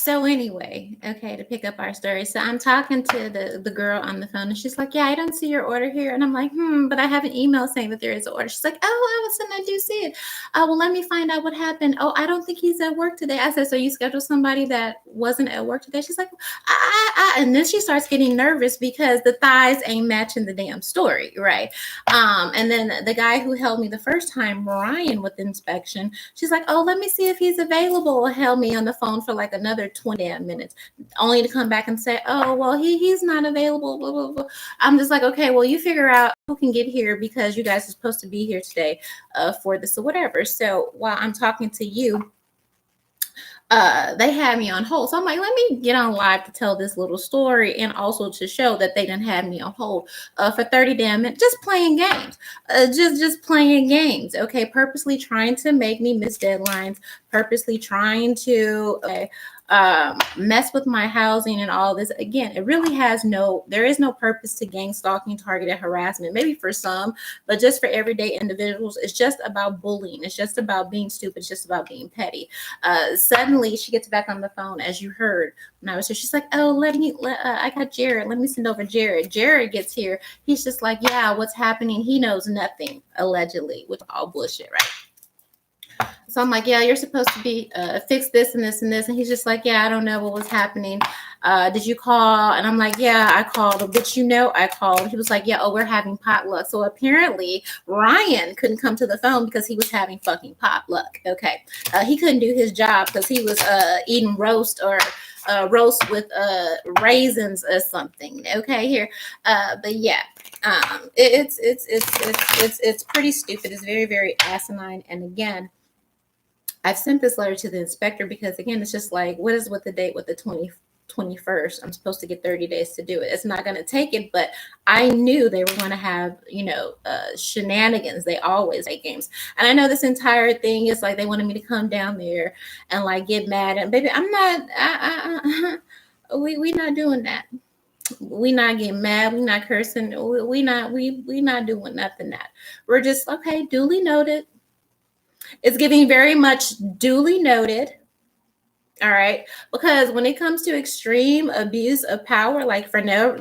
So anyway, okay, to pick up our story. So I'm talking to the girl on the phone, and she's like, "Yeah, I don't see your order here." And I'm like, but I have an email saying that there is an order. She's like, "Oh, all of a sudden I do see it. Well, let me find out what happened. Oh, I don't think he's at work today." I said, "So you scheduled somebody that wasn't at work today?" She's like, and then she starts getting nervous because the thighs ain't matching the damn story, right? And then the guy who held me the first time, Ryan, with inspection, she's like, "Oh, let me see if he's available." Held me on the phone for like another 20 damn minutes, only to come back and say, "Oh, well, he's not available." Blah, blah, blah. I'm just like, okay, well, you figure out who can get here because you guys are supposed to be here today for this or whatever. So while I'm talking to you, they had me on hold. So I'm like, let me get on live to tell this little story and also to show that they didn't have me on hold for 30 damn minutes, just playing games, just playing games. Okay, purposely trying to make me miss deadlines, purposely trying to mess with my housing and all this. Again, it really there is no purpose to gang stalking, targeted harassment, maybe for some, but just for everyday individuals, it's just about bullying. It's just about being stupid. It's just about being petty. Suddenly she gets back on the phone, as you heard when I was here. She's like, "Oh, I got Jared. Let me send over Jared." Jared gets here. He's just like, "Yeah, what's happening?" He knows nothing, allegedly, which is all bullshit, right? So I'm like, "Yeah, you're supposed to be fix this and this and this." And he's just like, "Yeah, I don't know what was happening. Did you call?" And I'm like, "Yeah, I called." "But I called." He was like, "Yeah, oh, we're having potluck." So apparently Ryan couldn't come to the phone because he was having fucking potluck. Okay. He couldn't do his job because he was eating roast with raisins or something. Okay, here. But yeah. It's pretty stupid. It's very, very asinine. And again, I've sent this letter to the inspector because, again, it's just like, what is with the date with the 21st? I'm supposed to get 30 days to do it. It's not going to take it, but I knew they were going to have, shenanigans. They always play games. And I know this entire thing is like they wanted me to come down there and like get mad. And baby, I'm not, we not doing that. We not getting mad. We not cursing. We not doing nothing that. We're just, okay, duly noted. It's giving very much duly noted. All right. Because when it comes to extreme abuse of power, like okay.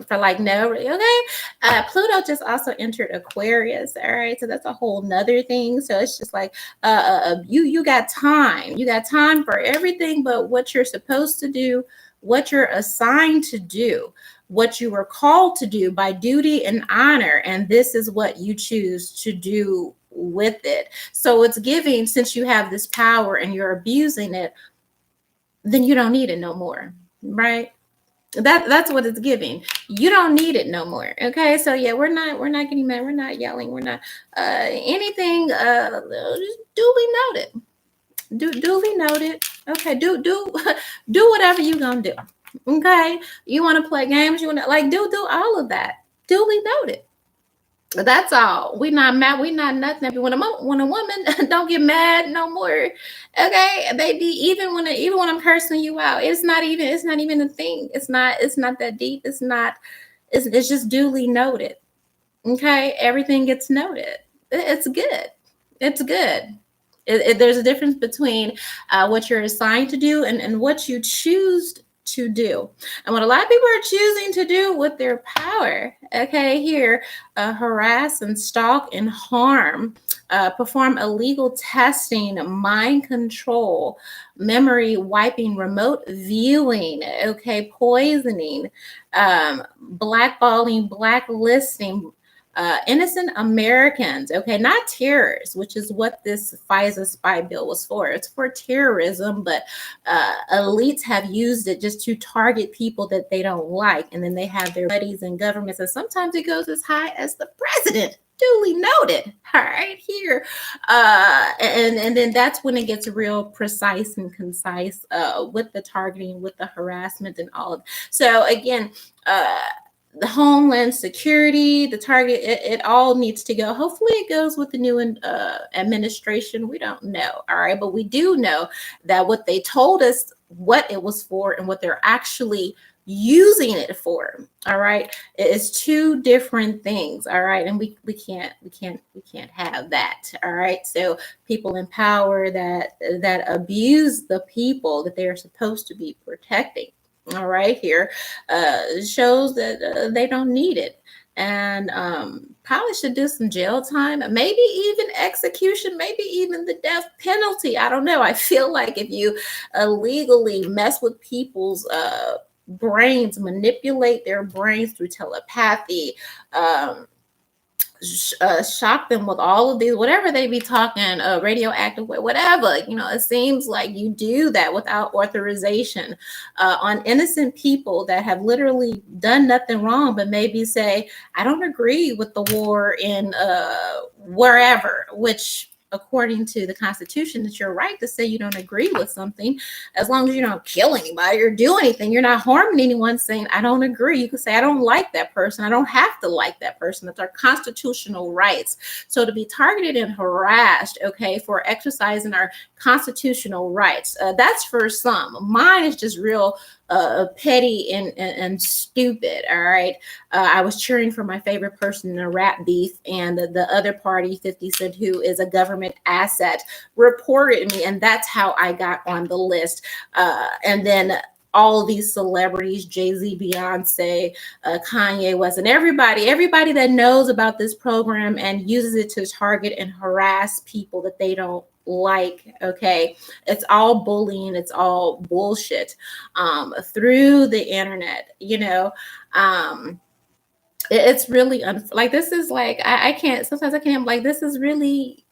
Pluto just also entered Aquarius. All right. So that's a whole nother thing. So it's just like you got time. You got time for everything but what you're supposed to do, what you're assigned to do, what you were called to do by duty and honor. And this is what you choose to do with it. So it's giving, since you have this power and you're abusing it, then you don't need it no more, right? That's what it's giving. You don't need it no more. Okay, so yeah, we're not getting mad, we're not yelling, we're not anything. Just duly noted. Duly noted. Okay, do do whatever you gonna do. Okay, you want to play games, you want to like do all of that. Duly noted. That's all. We not mad. We not nothing. When a woman don't get mad no more, okay, baby. Even when I'm cursing you out, it's not even a thing. It's not that deep. It's not. It's just duly noted. Okay, everything gets noted. It's good. It's good. There's a difference between what you're assigned to do and what you choose to do, and what a lot of people are choosing to do with their power. Okay, here, harass and stalk and harm, perform illegal testing, mind control, memory wiping, remote viewing, okay, poisoning, blackballing, blacklisting, innocent Americans, okay, not terrorists, which is what this FISA spy bill was for. It's for terrorism, but elites have used it just to target people that they don't like, and then they have their buddies in governments, and sometimes it goes as high as the president. Duly noted. All right, here, and then that's when it gets real precise and concise with the targeting, with the harassment, and all of. So again, the Homeland Security, the target, it all needs to go. Hopefully it goes with the new administration. We don't know. All right. But we do know that what they told us, what it was for, and what they're actually using it for. All right, it's two different things. All right, and we can't have that. All right, so people in power that abuse the people that they are supposed to be protecting. All right, here shows that they don't need it, and probably should do some jail time, maybe even execution, maybe even the death penalty. I don't know. I feel like if you illegally mess with people's brains, manipulate their brains through telepathy, um, shock them with all of these, whatever they be talking, radioactive, whatever. It seems like you do that without authorization on innocent people that have literally done nothing wrong, but maybe say, I don't agree with the war in wherever, which according to the Constitution, it's your right to say you don't agree with something, as long as you don't kill anybody or do anything. You're not harming anyone. Saying I don't agree. You can say I don't like that person. I don't have to like that person. That's our constitutional rights. So to be targeted and harassed, okay, for exercising our constitutional rights, that's for some. Mine is just real petty and stupid. All right. I was cheering for my favorite person in a rap beef, and the other party, 50 Cent, who is a government asset, reported me, and that's how I got on the list. And then all these celebrities, Jay-Z, Beyonce, Kanye West, and everybody that knows about this program and uses it to target and harass people that they don't like. Okay, it's all bullying, it's all bullshit through the internet. It's really like, this is like, I can't, sometimes I can't, like, this is really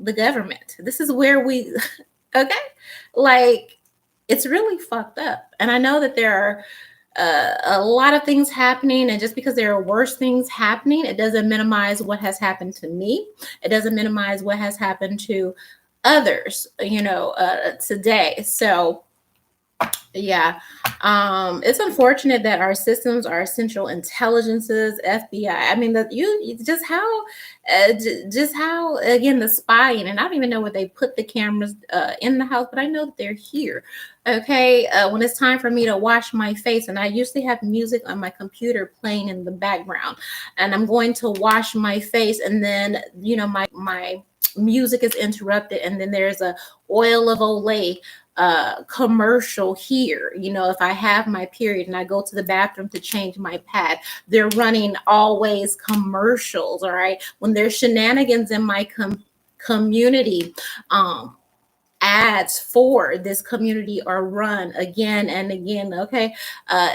the government. This is where we okay, like, it's really fucked up. And I know that there are a lot of things happening, and just because there are worse things happening, it doesn't minimize what has happened to me. It doesn't minimize what has happened to others, today. So yeah, it's unfortunate that our systems, our central intelligences, FBI. I mean, that just how again the spying, and I don't even know where they put the cameras in the house, but I know that they're here. Okay, when it's time for me to wash my face, and I usually have music on my computer playing in the background, and I'm going to wash my face, and then my music is interrupted, and then there's a oil of Olay commercial here. If I have my period and I go to the bathroom to change my pad, they're running always commercials. All right, when there's shenanigans in my community, ads for this community are run again and again. Okay,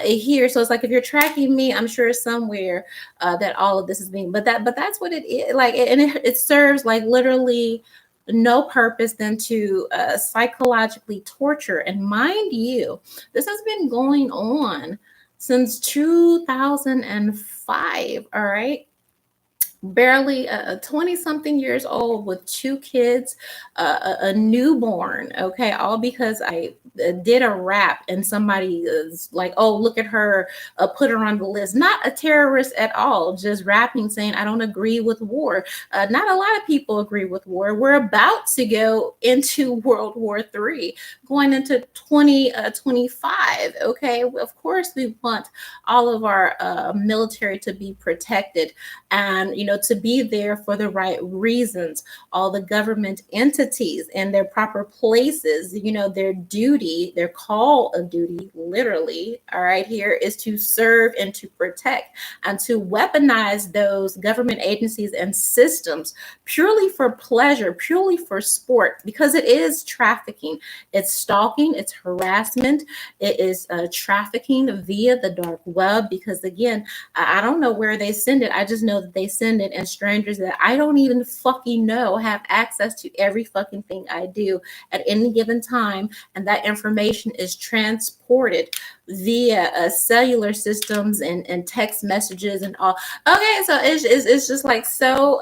here, so it's like, if you're tracking me, I'm sure somewhere that all of this is being, but that's what it is like. And it serves like literally no purpose than to psychologically torture. And mind you, this has been going on since 2005. All right, barely 20 something years old with two kids, a newborn. Okay, all because I did a rap, and somebody is like, oh, look at her, put her on the list. Not a terrorist at all, just rapping, saying I don't agree with war. Not a lot of people agree with war. We're about to go into World War III, going into 2025. Okay, of course we want all of our military to be protected, and to be there for the right reasons. All the government entities in their proper places, their duty, their call of duty, literally, all right, here is to serve and to protect, and to weaponize those government agencies and systems purely for pleasure, purely for sport, because it is trafficking. It's stalking, it's harassment, it is trafficking via the dark web, because again, I don't know where they send it. I just know that they send it, and strangers that I don't even fucking know have access to every fucking thing I do at any given time, and that information is transported via cellular systems and text messages and all. Okay, so it's just like so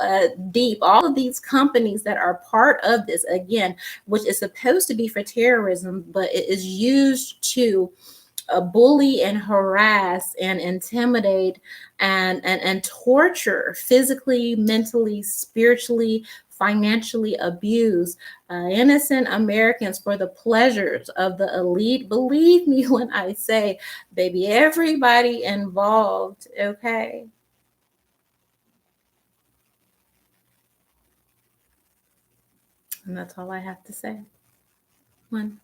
deep. All of these companies that are part of this, again, which is supposed to be for terrorism, but it is used to bully and harass and intimidate and torture physically, mentally, spiritually, financially abuse innocent Americans for the pleasures of the elite. Believe me when I say, baby, everybody involved, okay? And that's all I have to say. One.